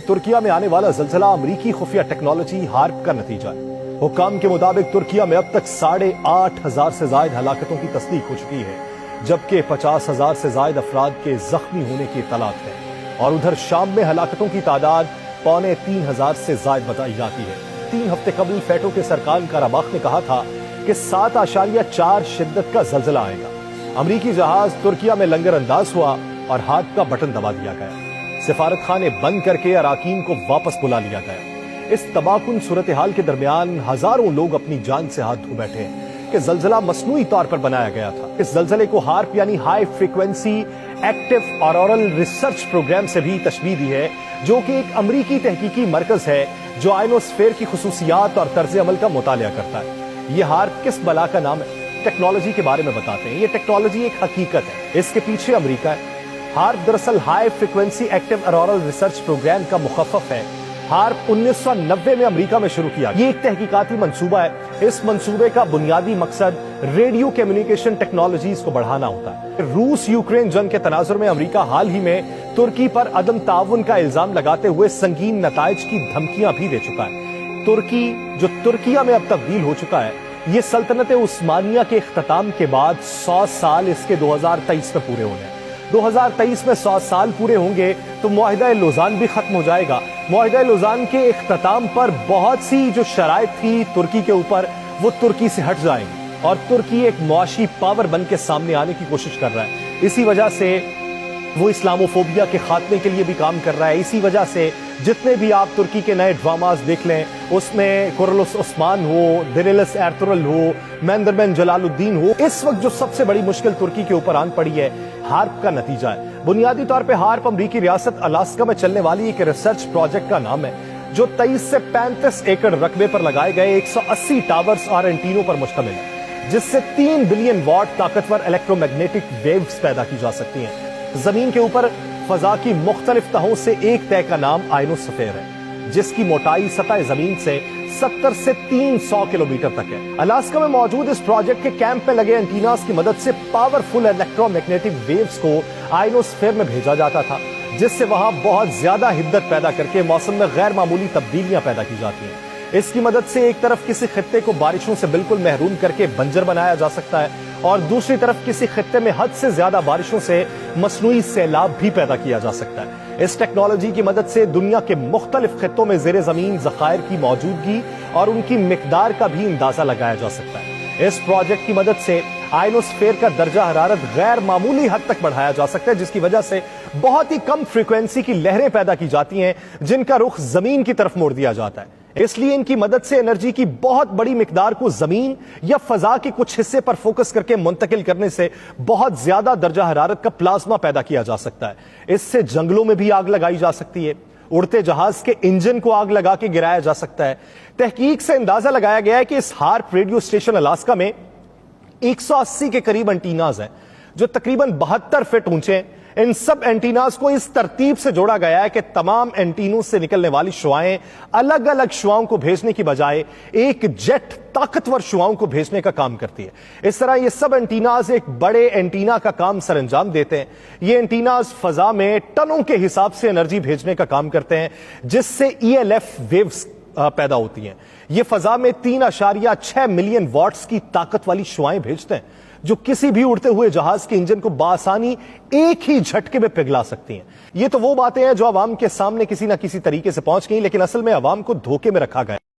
तुर्किया में आने वाला ज़लज़ला अमरीकी खुफिया टेक्नोलॉजी हार्प का नतीजा है। हुक्काम के मुताबिक तुर्किया में अब तक 8,500 से ज्यादा हलाकतों की तस्दीक हो चुकी है, जबकि 50,000 से ज्यादा अफराद के जख्मी होने की इत्तलात है। और उधर शाम में हलाकतों की तादाद 3,500 से ज्यादा बताई जाती है। 3 हफ्ते कबल फेटो के सरकार कराबाख ने कहा था कि 7.4 शिद्दत का ज़लज़ला आएगा। अमरीकी जहाज तुर्किया में लंगर अंदाज हुआ और हाथ का बटन दबा दिया गया। सिफारत खाने बंद करके अराकीन को वापस बुला लिया गया। इस तबाहकुन सूरत हाल के दरमियान हजारों लोग अपनी जान से हाथ धो बैठे हैं कि ज़लज़ला मसनूई तौर पर बनाया गया था। इस ज़लज़ले को हार्प यानी high frequency active auroral research program से भी तशबीह दी है, जो कि एक अमरीकी तहकीकी मरकज है जो आयनोस्फेयर की खुसूसियात और तर्ज अमल का मुतालिया करता है। ये हार्प किस बला का नाम है, टेक्नोलॉजी के बारे में बताते हैं। ये टेक्नोलॉजी एक हकीकत है, इसके पीछे अमरीका है। हार्प दरअसल high frequency active auroral research program का मुखफ़फ़ है। हार्प 1990 में अमेरिका में शुरू किया। ये एक तहकीकाती मंसूबा है। इस मंसूबे का बुनियादी मकसद रेडियो कम्युनिकेशन टेक्नोलॉजीज को बढ़ाना होता है। रूस यूक्रेन जंग के तनाजुर में अमेरिका हाल ही में तुर्की पर अदम ताउन का इल्जाम लगाते हुए संगीन नताइज की धमकियां भी दे चुका है। तुर्की, जो तुर्किया में अब तब्दील हो चुका है, ये सल्तनत उस्मानिया के इख्तिताम के बाद 100 साल इसके 2023 में पूरे होने हैं। 2023 में 100 साल पूरे होंगे तो मुआहिदा लौज़ान भी खत्म हो जाएगा। मुआहिदा लौज़ान के इख्तिताम पर बहुत सी जो शराइत थी तुर्की के ऊपर, वो तुर्की से हट जाएंगी और तुर्की एक मुआशी पावर बन के सामने आने की कोशिश कर रहा है। इसी वजह से वो इस्लामोफोबिया के खात्मे के लिए भी काम कर रहा है। इसी वजह से जितने भी आप तुर्की के नए ड्रामास देख लें, उसमें कुरलुस उस्मान हो, दिरिलस एर्तुगरुल हो, मेंदरबेन जलालुद्दीन हो, इस वक्त जो सबसे बड़ी मुश्किल तुर्की के ऊपर आन पड़ी है, हार्प का नतीजा है। बुनियादी तौर पे हार्प अमरीकी रियासत अलास्का में चलने वाली एक रिसर्च प्रोजेक्ट का नाम है, जो 23 से 35 एकड़ रकबे पर लगाए गए 180 टावर्स और एंटीनों पर मुश्तमिल है, जिससे 3 बिलियन वॉट ताकतवर इलेक्ट्रोमैग्नेटिक वेव्स पैदा की जा सकती हैं। जमीन के ऊपर फजा की मुख्तलिफ तहों से एक तह का नाम आयनोस्फेयर है, जिसकी मोटाई सतह जमीन से 70 से 300 किलोमीटर तक है। अलास्का में मौजूद इस प्रोजेक्ट के कैंप में लगे एंटीनास की मदद से पावरफुल इलेक्ट्रोमैग्नेटिक वेव्स को आयनोस्फेयर में भेजा जाता था, जिससे वहां बहुत ज्यादा हिद्दत पैदा करके मौसम में गैर मामूली तब्दीलियां पैदा की जाती हैं। इसकी मदद से एक तरफ किसी खित्ते को बारिशों से बिल्कुल महरूम करके बंजर बनाया जा सकता है और दूसरी तरफ किसी खित्ते में हद से ज्यादा बारिशों से मसनूई सैलाब भी पैदा किया जा सकता है। इस टेक्नोलॉजी की मदद से दुनिया के मुख्तलिफ खित्तों में ज़ेरे ज़मीन ज़खायर की मौजूदगी और उनकी मिकदार का भी अंदाजा लगाया जा सकता है। इस प्रोजेक्ट की मदद से आयनोस्फेयर का दर्जा हरारत गैर मामूली हद तक बढ़ाया जा सकता है, जिसकी वजह से बहुत ही कम फ्रीक्वेंसी की लहरें पैदा की जाती हैं, जिनका रुख जमीन की तरफ मोड़ दिया जाता है। इसलिए इनकी मदद से एनर्जी की बहुत बड़ी मिकदार को जमीन या फजा के कुछ हिस्से पर फोकस करके मुंतकिल करने से बहुत ज्यादा दर्जा हरारत का प्लाज्मा पैदा किया जा सकता है। इससे जंगलों में भी आग लगाई जा सकती है, उड़ते जहाज के इंजन को आग लगा के गिराया जा सकता है। तहकीक से अंदाजा लगाया गया है कि इस हार्प रेडियो स्टेशन अलास्का में 180 के करीब एंटीनाज हैं, जो तकरीबन 72 फीट ऊंचे हैं। इन सब एंटीनास को इस तरतीब से जोड़ा गया है कि तमाम एंटीनों से निकलने वाली शुआएं अलग अलग शुआओं को भेजने की बजाय एक जेट ताकतवर शुआओं को भेजने का काम करती है। इस तरह ये सब एंटीनास एक बड़े एंटीना का काम सरअंजाम देते हैं। ये एंटीनास फजा में टनों के हिसाब से एनर्जी भेजने का काम करते हैं, जिससे ELF वेव्स पैदा होती हैं। ये फजा में 3.6 मिलियन वॉट्स की ताकत वाली शुआएं भेजते हैं, जो किसी भी उड़ते हुए जहाज के इंजन को बासानी एक ही झटके में पिघला सकती हैं। ये तो वो बातें हैं जो आवाम के सामने किसी ना किसी तरीके से पहुंच गई, लेकिन असल में आवाम को धोखे में रखा गया।